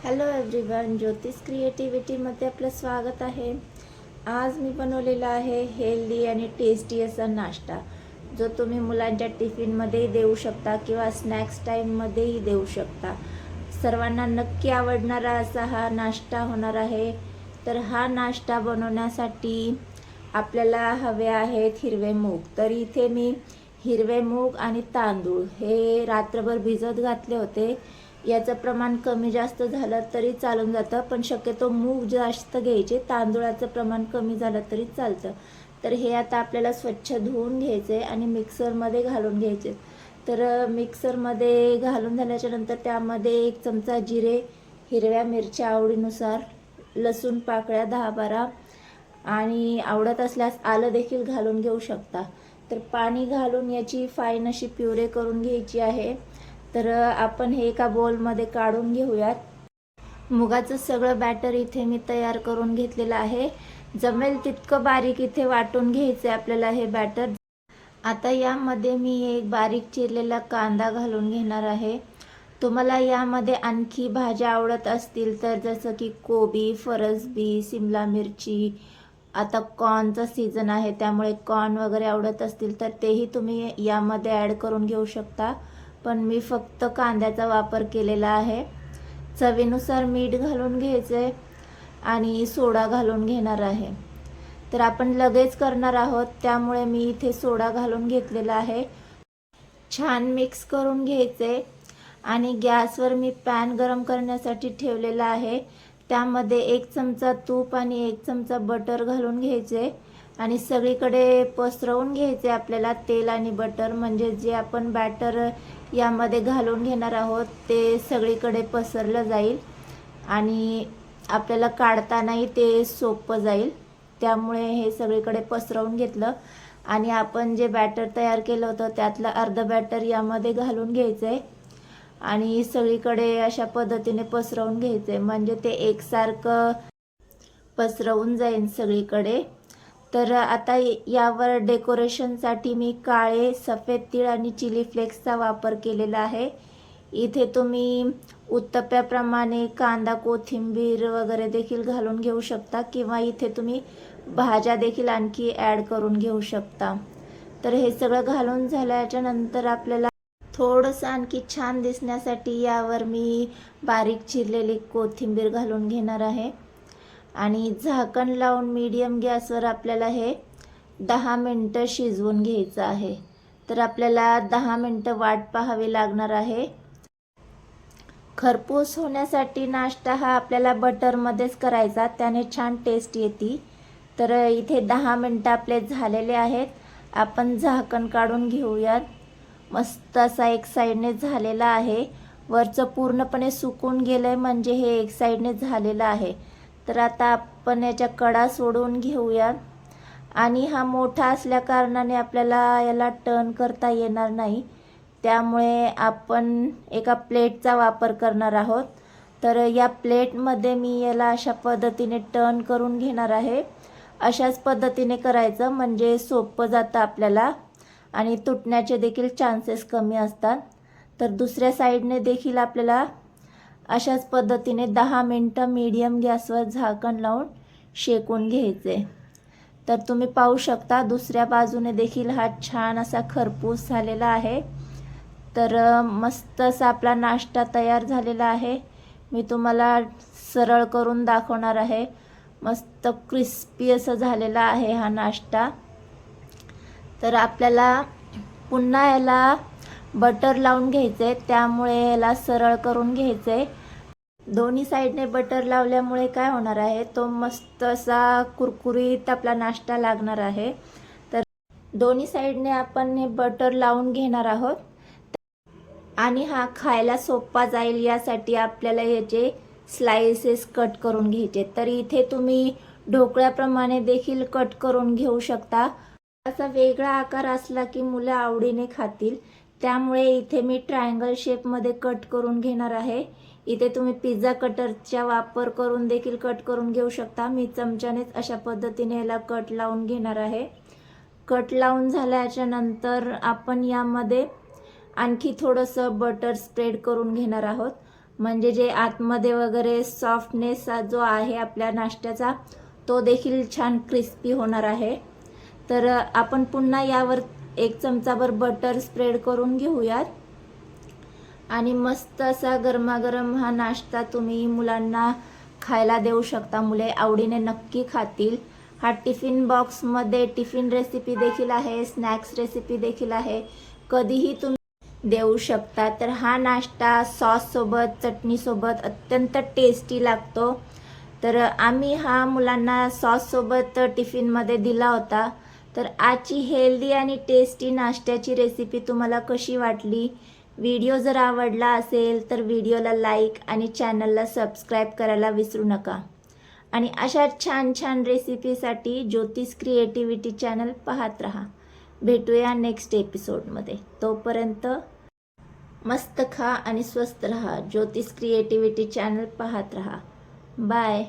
Hello everyone, ज्योतिष क्रिएटिव्हिटीमध्ये आपलं स्वागत आहे. आज मी बनवलेला आहे हेल्दी आणि टेस्टी असा नाश्ता, जो तुम्ही मुलांच्या टिफिनमध्येही देऊ शकता किंवा स्नॅक्स टाईममध्येही देऊ शकता. सर्वांना नक्की आवडणारा असा हा नाश्ता होणार आहे. तर हा नाश्ता बनवण्यासाठी आपल्याला हवे आहेत हिरवे मूग. तर इथे मी हिरवे मूग आणि तांदूळ हे रात्रभर भिजत घातले होते. याचं प्रमाण कमी जास्त झालं तरी चालून जातं, पण शक्यतो मूग जास्त घ्यायचे, तांदूळाचं प्रमाण कमी झालं तरी चालतं. तर हे आता आपल्याला स्वच्छ धुवून घ्यायचे आणि मिक्सरमध्ये घालून घ्यायचे. तर मिक्सरमध्ये घालून झाल्याच्या नंतर त्यामध्ये 1 चमचा जिरे, हिरव्या मिरच्या आवडीनुसार, लसूण पाकळ्या 10-12 आणि आवडत असल्यास आलं देखील घालून घेऊ शकता. तर पाणी घालून याची फाईन अशी प्युरे करून घ्यायची आहे. तर आपण हे एका बोलमध्ये काढून घेऊयात. मुगाचं सगळं बॅटर इथे मी तयार करून घेतलेलं आहे. जमेल तितकं बारीक इथे वाटून घ्यायचं आहे आपल्याला हे बॅटर. आता यामध्ये मी एक बारीक चिरलेला कांदा घालून घेणार आहे. तुम्हाला यामध्ये आणखी भाज्या आवडत असतील तर जसं की कोबी, फरसबी, सिमला मिरची, आता कॉर्नचा सीझन आहे त्यामुळे कॉर्न वगैरे आवडत असतील तर तेही तुम्ही यामध्ये ॲड करून घेऊ शकता. पण मी फक्त कांद्याचा वापर केलेला आहे. चवीनुसार मीठ घालून घ्यायचे आणि सोडा घालून घेणार आहे. तर आपण लगेच करणार आहोत त्यामुळे मी इथे सोडा घालून घेतलेला आहे. छान मिक्स करून घ्यायचे आणि गॅसवर मी पॅन गरम करण्यासाठी ठेवलेला आहे. त्यामध्ये 1 चमचा तूप आणि 1 चमचा बटर घालून घ्यायचे आणि सगळीकडे पसरवून घ्यायचे आपल्याला तेल आणि बटर, म्हणजे जे आपण बॅटर यामध्ये घालून घेणार आहोत ते सगळीकडे पसरलं जाईल आणि आपल्याला काढतानाही ते सोपं जाईल. त्यामुळे हे सगळीकडे पसरवून घेतलं आणि आपण जे बॅटर तयार केलं होतं त्यातलं अर्ध बॅटर यामध्ये घालून घ्यायचं आहे आणि सगळीकडे अशा पद्धतीने पसरवून घ्यायचे, म्हणजे ते एकसारखं पसरवून जाईल सगळीकडे. तर आता यावर डेकोरेशनसाठी मी काळे, सफेद तीळ आणि चिली फ्लेक्सचा वापर केलेला आहे. इथे तुम्ही उत्तप्याप्रमाणे कांदा, कोथिंबीर वगैरे देखील घालून घेऊ शकता किंवा इथे तुम्ही भाज्या देखील आणखी ॲड करून घेऊ शकता. तर हे सगळं घालून झाल्याच्या नंतर आपल्याला थोडंसं आणखी छान दिसण्यासाठी यावर मी बारीक चिरलेली कोथिंबीर घालून घेणार आहे आणि झाकण लावून मीडियम गॅसवर आपल्याला हे 10 मिनटं शिजवून घ्यायचं आहे. तर आपल्याला 10 मिनटं वाट पाहावी लागणार आहे. खरपूस होण्यासाठी नाश्ता हा आपल्याला बटरमध्येच करायचा, त्याने छान टेस्ट येते. तर इथे 10 मिनटं आपले झालेले आहेत. आपण झाकण काढून घेऊयात. मस्त असा एक साईडने झालेला आहे. वरचं पूर्णपणे सुकून गेलंय, म्हणजे हे एक साईडने झालेलं आहे. तर आता आपण याच्या कडा सोडून घेऊयात आणि हा मोठा असल्या कारणाने आपल्याला याला टर्न करता येणार नाही, त्यामुळे आपण एका प्लेटचा वापर करणार आहोत. तर या प्लेटमध्ये मी याला अशा पद्धतीने टर्न करून घेणार आहे. अशाच पद्धतीने करायचं, म्हणजे सोपं जातं आपल्याला आणि तुटण्याचे देखील चान्सेस कमी असतात. तर दुसऱ्या साईडने देखील आपल्याला अशाच पद्धतीने 10 मिनटं मीडियम गॅसवर झाकण लावून शेकून घ्यायचे. तर तुम्ही पाहू शकता दुसऱ्या बाजूने देखील हा छान असा खरपूस झालेला आहे. तर मस्त असा आपला नाश्ता तयार झालेला आहे. मी तुम्हाला सरळ करून दाखवणार आहे. मस्त क्रिस्पी असं झालेला आहे हा नाश्ता. तर आपल्याला पुन्हा याला बटर लावून घ्यायचे, त्यामुळे याला सरळ करून घ्यायचे. दोन्ही साईडने बटर लावल्यामुळे काय होणार आहे, तो मस्त असा कुरकुरीत आपला नाश्ता लागणार आहे. तर दोन्ही साईडने आपण हे बटर लावून घेणार आहोत आणि हा खायला सोपा जाईल यासाठी आपल्याला याचे स्लाइसेस कट करून घ्यायचे. तर इथे तुम्ही ढोकळ्याप्रमाणे देखील कट करून घेऊ शकता. असा वेगळा आकार असला की मुलं आवडीने खातील, त्यामुळे इथे मी ट्रायंगल शेपमध्ये कट करून घेणार आहे. इथे तुम्ही पिझ्झा कटरचा वापर करून देखील कट करून घेऊ शकता. मी चमच्यानेच अशा पद्धतीने याला कट लावून घेणार आहे. कट लावून झाल्याच्या नंतर आपण यामध्ये आणखी थोडंसं बटर स्प्रेड करून घेणार आहोत, म्हणजे जे आतमध्ये वगैरे सॉफ्टनेस जो आहे आपल्या नाश्त्याचा तो देखील छान क्रिस्पी होणार आहे. तर आपण पुन्हा यावर 1 चमचाभर बटर स्प्रेड करून घेऊयात आणि मस्त असा गरमागरम हा नाश्ता तुम्ही मुलांना खायला देऊ शकता. मुले आवडीने नक्की खातील. हा टिफिन बॉक्समध्ये टिफिन रेसिपी देखील आहे, स्नॅक्स रेसिपी देखील आहे, कधीही तुम्ही देऊ शकता. तर हा नाश्ता सॉससोबत चटणीसोबत अत्यंत टेस्टी लागतो. तर आम्ही हा मुलांना सॉससोबत टिफिनमध्ये दिला होता. तर आजची हेल्दी आणि टेस्टी नाश्त्याची रेसिपी तुम्हाला कशी वाटली? व्हिडिओ जर आवडला असेल तर व्हिडिओला लाईक आणि चॅनलला सबस्क्राईब करायला विसरू नका. आणि अशा छान छान रेसिपीसाठी ज्योतिष क्रिएटिव्हिटी चॅनल पाहत राहा. भेटूया नेक्स्ट एपिसोडमध्ये. तोपर्यंत मस्त खा आणि स्वस्त राहा. ज्योतिष क्रिएटिव्हिटी चॅनल पाहत राहा. बाय.